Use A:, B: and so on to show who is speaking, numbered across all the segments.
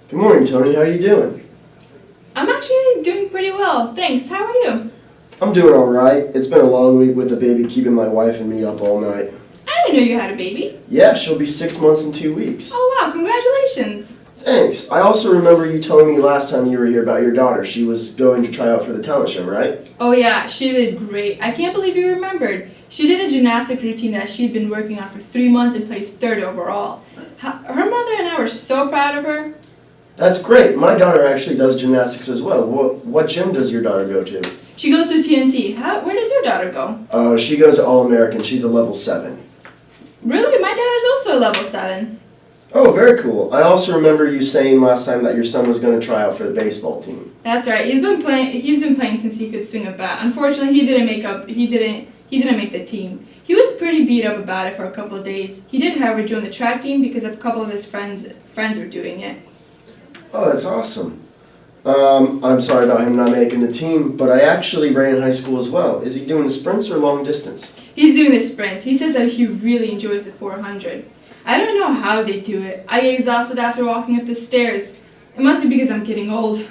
A: Good morning, Tony. How are you doing?
B: I'm actually doing pretty well, thanks. How are you?
A: I'm doing all right. It's been a long week with the baby keeping my wife and me up all night.
B: I didn't know you had a baby.
A: Yeah, she'll be 6 months and 2 weeks.
B: Oh wow, congratulations.
A: Thanks. I also remember you telling me last time you were here about your daughter. She was going to try out for the talent show, right?
B: Oh yeah, she did great. I can't believe you remembered. She did a gymnastic routine that she'd been working on for 3 months and placed third overall. Her mother and I were so proud of her.
A: That's great. My daughter actually does gymnastics as well. What gym does your daughter go to?
B: She goes to TNT. Where does your daughter go?
A: She goes to All-American. She's a level 7.
B: Really? My daughter's also a level 7.
A: Oh, very cool. I also remember you saying last time that your son was going to try out for the baseball team.
B: That's right. He's been playing since he could swing a bat. Unfortunately, he didn't make the team. He was pretty beat up about it for a couple of days. He did, however, join the track team because a couple of his friends were doing it.
A: Oh, that's awesome. I'm sorry about him not making the team, but I actually ran in high school as well. Is he doing the sprints or long distance?
B: He's doing the sprints. He says that he really enjoys the 400. I don't know how they do it. I get exhausted after walking up the stairs. It must be because I'm getting old.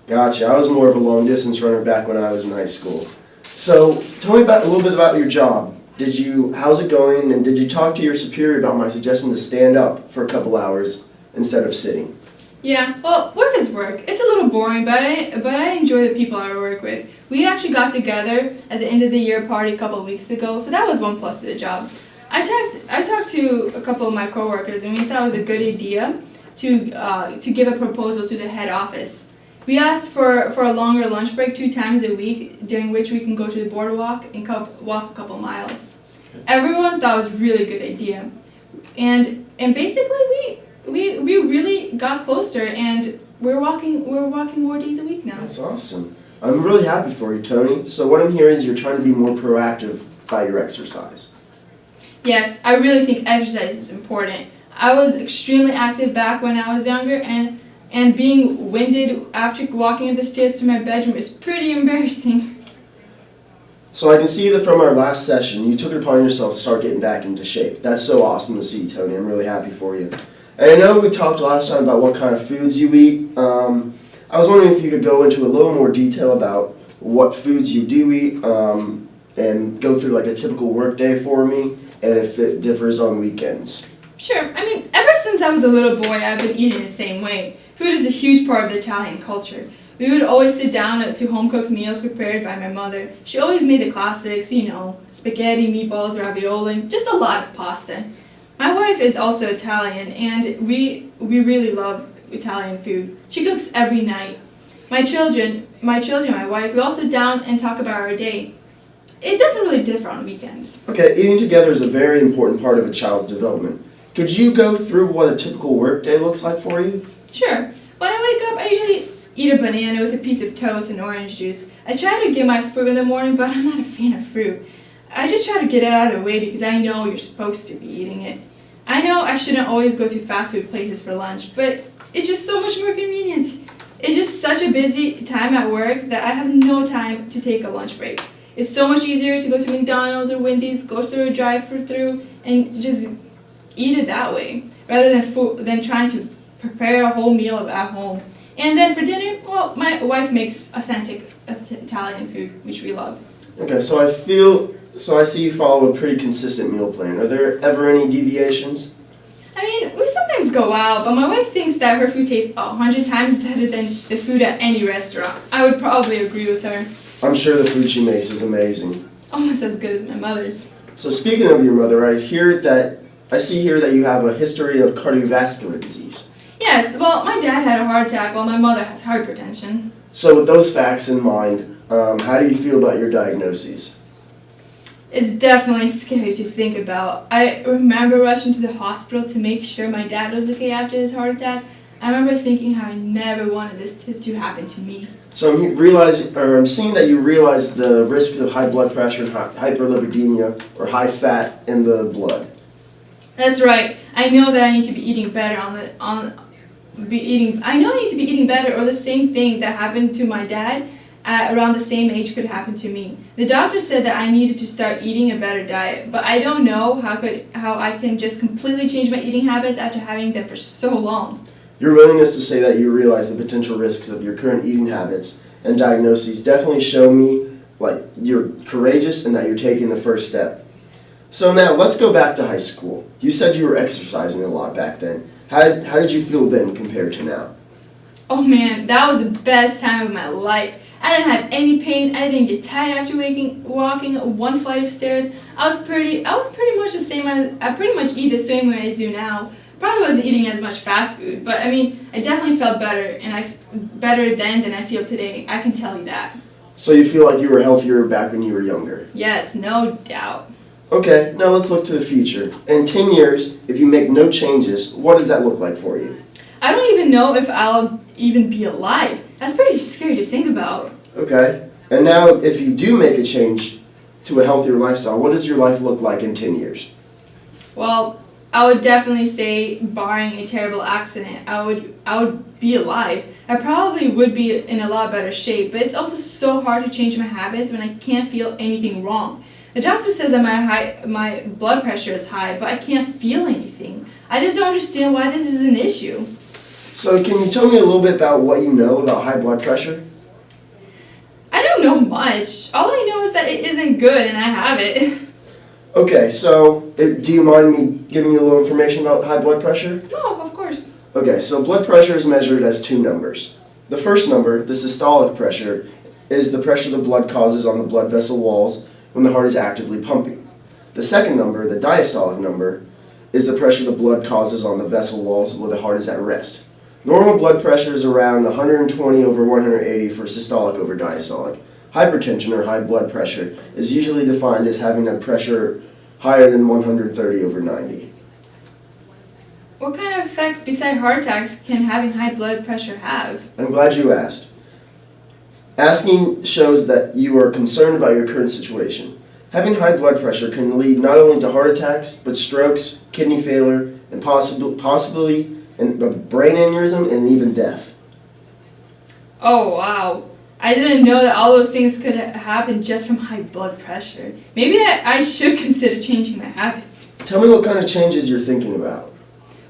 A: Gotcha. I was more of a long distance runner back when I was in high school. So, tell me a little bit about your job. How's it going, and did you talk to your superior about my suggestion to stand up for a couple hours instead of sitting?
B: Yeah, well, work is work. It's a little boring, but I enjoy the people I work with. We actually got together at the end of the year party a couple of weeks ago, so that was one plus to the job. I talked to a couple of my coworkers, and we thought it was a good idea to give a proposal to the head office. We asked for a longer lunch break 2 times a week, during which we can go to the boardwalk and walk a couple miles. Everyone thought it was a really good idea, and basically we really got closer, and we're walking more days a week now.
A: That's awesome. I'm really happy for you, Tony. So what I'm hearing is you're trying to be more proactive by your exercise.
B: Yes, I really think exercise is important. I was extremely active back when I was younger, and being winded after walking up the stairs to my bedroom is pretty embarrassing.
A: So I can see that from our last session, you took it upon yourself to start getting back into shape. That's so awesome to see, Tony. I'm really happy for you. And I know we talked last time about what kind of foods you eat. I was wondering if you could go into a little more detail about what foods you do eat, and go through like a typical work day for me, and if it differs on weekends.
B: Sure, I mean, ever since I was a little boy, I've been eating the same way. Food is a huge part of the Italian culture. We would always sit down to home-cooked meals prepared by my mother. She always made the classics, spaghetti, meatballs, ravioli, just a lot of pasta. My wife is also Italian, and we really love Italian food. She cooks every night. My children, my wife, we all sit down and talk about our day. It doesn't really differ on weekends.
A: Okay, eating together is a very important part of a child's development. Could you go through what a typical work day looks like for you?
B: Sure. When I wake up, I usually eat a banana with a piece of toast and orange juice. I try to get my fruit in the morning, but I'm not a fan of fruit. I just try to get it out of the way because I know you're supposed to be eating it. I know I shouldn't always go to fast food places for lunch, but it's just so much more convenient. It's just such a busy time at work that I have no time to take a lunch break. It's so much easier to go to McDonald's or Wendy's, go through a drive-through, and just eat it that way, rather than trying to prepare a whole meal at home. And then for dinner, well, my wife makes authentic Italian food, which we love.
A: Okay, so I see you follow a pretty consistent meal plan. Are there ever any deviations?
B: I mean, we sometimes go out, but my wife thinks that her food tastes 100 times better than the food at any restaurant. I would probably agree with her.
A: I'm sure the food she makes is amazing.
B: Almost as good as my mother's.
A: So speaking of your mother, I see here that you have a history of cardiovascular disease.
B: Yes, well, my dad had a heart attack while my mother has hypertension.
A: So with those facts in mind, how do you feel about your diagnoses?
B: It's definitely scary to think about. I remember rushing to the hospital to make sure my dad was okay after his heart attack. I remember thinking how I never wanted this to happen to me.
A: So I'm seeing that you realize the risks of high blood pressure, hyperlipidemia, or high fat in the blood.
B: That's right. I know that I need to be eating better I know I need to be eating better, or the same thing that happened to my dad at around the same age could happen to me. The doctor said that I needed to start eating a better diet, but I don't know how I can just completely change my eating habits after having them for so long.
A: Your willingness to say that you realize the potential risks of your current eating habits and diagnoses definitely show me like you're courageous and that you're taking the first step. So now let's go back to high school. You said you were exercising a lot back then. How did you feel then compared to now?
B: Oh man, that was the best time of my life. I didn't have any pain. I didn't get tired after walking one flight of stairs. I was pretty much the same as I pretty much eat the same way I do now. Probably wasn't eating as much fast food, but I mean, I definitely felt better, and better then than I feel today. I can tell you that.
A: So you feel like you were healthier back when you were younger?
B: Yes, no doubt.
A: Okay, now let's look to the future. In 10 years, if you make no changes, what does that look like for you?
B: I don't even know if I'll even be alive. That's pretty scary to think about.
A: Okay, and now if you do make a change to a healthier lifestyle, what does your life look like in 10 years?
B: Well, I would definitely say, barring a terrible accident, I would be alive. I probably would be in a lot better shape, but it's also so hard to change my habits when I can't feel anything wrong. The doctor says that my blood pressure is high, but I can't feel anything. I just don't understand why this is an issue.
A: So can you tell me a little bit about what you know about high blood pressure?
B: I don't know much. All I know is that it isn't good and I have it.
A: Okay, so do you mind me giving you a little information about high blood pressure?
B: No, of course.
A: Okay, so blood pressure is measured as two numbers. The first number, the systolic pressure, is the pressure the blood causes on the blood vessel walls when the heart is actively pumping. The second number, the diastolic number, is the pressure the blood causes on the vessel walls where the heart is at rest. Normal blood pressure is around 120 over 180 for systolic over diastolic. Hypertension, or high blood pressure, is usually defined as having a pressure higher than 130 over 90.
B: What kind of effects besides heart attacks can having high blood pressure have?
A: I'm glad you asked. Asking shows that you are concerned about your current situation. Having high blood pressure can lead not only to heart attacks, but strokes, kidney failure, and possibly a brain aneurysm and even death.
B: Oh, wow. I didn't know that all those things could happen just from high blood pressure. Maybe I should consider changing my habits.
A: Tell me what kind of changes you're thinking about.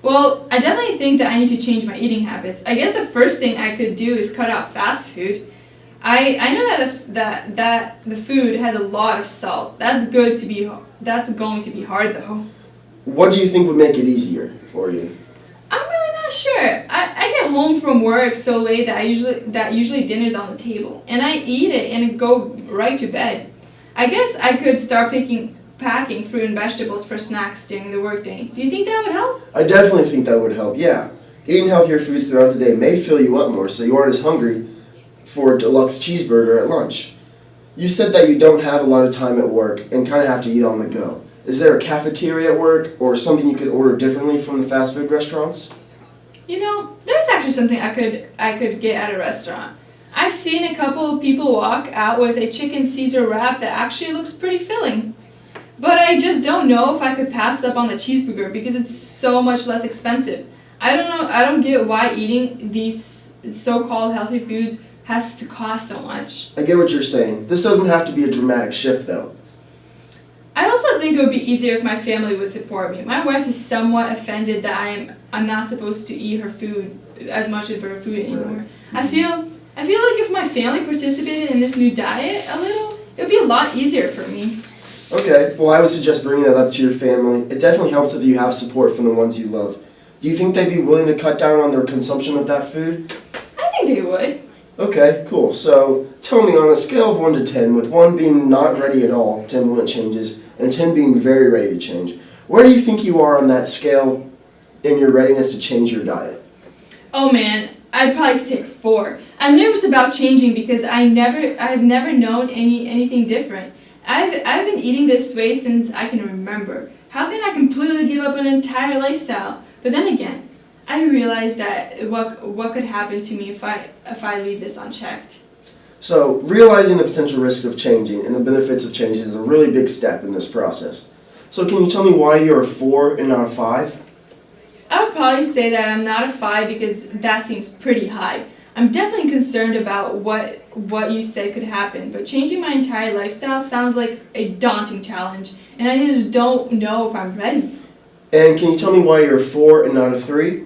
B: Well, I definitely think that I need to change my eating habits. I guess the first thing I could do is cut out fast food. I know that the food has a lot of salt. That's going to be hard though.
A: What do you think would make it easier for you?
B: I'm really not sure. I get home from work so late that usually dinner's on the table, and I eat it and go right to bed. I guess I could start packing fruit and vegetables for snacks during the workday. Do you think that would help?
A: I definitely think that would help, yeah. Eating healthier foods throughout the day may fill you up more so you aren't as hungry for a deluxe cheeseburger at lunch. You said that you don't have a lot of time at work and kind of have to eat on the go. Is there a cafeteria at work or something you could order differently from the fast food restaurants?
B: You know, there's actually something I could get at a restaurant. I've seen a couple of people walk out with a chicken Caesar wrap that actually looks pretty filling. But I just don't know if I could pass up on the cheeseburger because it's so much less expensive. I don't know, I don't get why eating these so-called healthy foods has to cost so much.
A: I get what you're saying. This doesn't have to be a dramatic shift though.
B: I also think it would be easier if my family would support me. My wife is somewhat offended that I'm not supposed to eat her food, as much of her food anymore.
A: Right.
B: I feel like if my family participated in this new diet a little, it would be a lot easier for me.
A: Okay, well I would suggest bringing that up to your family. It definitely helps if you have support from the ones you love. Do you think they'd be willing to cut down on their consumption of that food?
B: I think they would.
A: Okay, cool. So tell me, on a scale of 1 to 10, with 1 being not ready at all to implement changes and 10 being very ready to change, where do you think you are on that scale in your readiness to change your diet?
B: Oh man, I'd probably say 4. I'm nervous about changing because I've never known anything different. I've been eating this way since I can remember. How can I completely give up an entire lifestyle? But then again, I realized that what could happen to me if I leave this unchecked.
A: So realizing the potential risks of changing and the benefits of changing is a really big step in this process. So can you tell me why you're a 4 and not a 5?
B: I would probably say that I'm not a 5 because that seems pretty high. I'm definitely concerned about what you said could happen, but changing my entire lifestyle sounds like a daunting challenge, and I just don't know if I'm ready.
A: And can you tell me why you're a 4 and not a 3?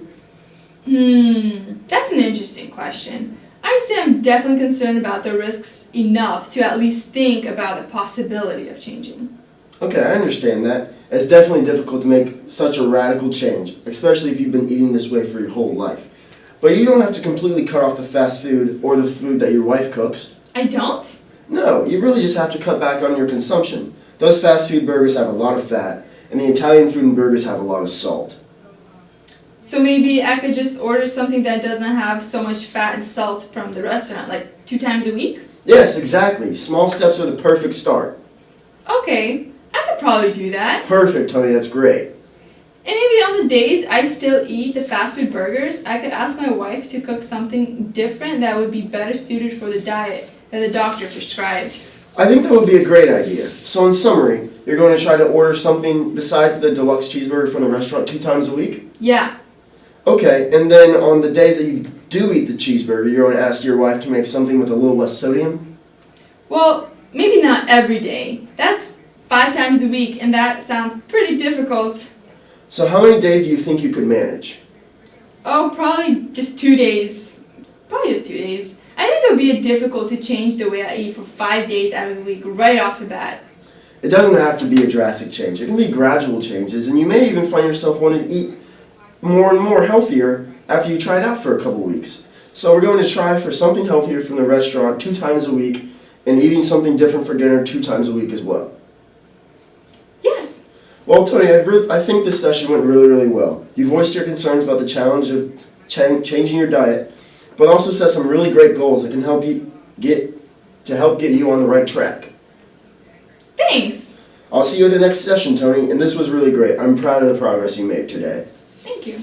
B: That's an interesting question. I say I'm definitely concerned about the risks enough to at least think about the possibility of changing.
A: Okay, I understand that. It's definitely difficult to make such a radical change, especially if you've been eating this way for your whole life. But you don't have to completely cut off the fast food or the food that your wife cooks.
B: I don't?
A: No, you really just have to cut back on your consumption. Those fast food burgers have a lot of fat, and the Italian food and burgers have a lot of salt.
B: So maybe I could just order something that doesn't have so much fat and salt from the restaurant, like 2 times a week?
A: Yes, exactly. Small steps are the perfect start.
B: Okay, I could probably do that.
A: Perfect, Tony, that's great.
B: And maybe on the days I still eat the fast food burgers, I could ask my wife to cook something different that would be better suited for the diet that the doctor prescribed.
A: I think that would be a great idea. So in summary, you're going to try to order something besides the deluxe cheeseburger from the restaurant 2 times a week?
B: Yeah.
A: Okay, and then on the days that you do eat the cheeseburger, you're going to ask your wife to make something with a little less sodium?
B: Well, maybe not every day. That's 5 times a week, and that sounds pretty difficult.
A: So how many days do you think you could manage?
B: Oh, probably just 2 days. Probably just 2 days. I think it would be difficult to change the way I eat for 5 days out of the week right off the bat.
A: It doesn't have to be a drastic change. It can be gradual changes, and you may even find yourself wanting to eat more and more healthier after you try it out for a couple weeks. So we're going to try for something healthier from the restaurant 2 times a week, and eating something different for dinner 2 times a week as well.
B: Yes.
A: Well, Tony, I think this session went really, really well. You voiced your concerns about the challenge of changing your diet, but also set some really great goals that can help get you on the right track.
B: Thanks.
A: I'll see you at the next session, Tony, and this was really great. I'm proud of the progress you made today.
B: Thank you.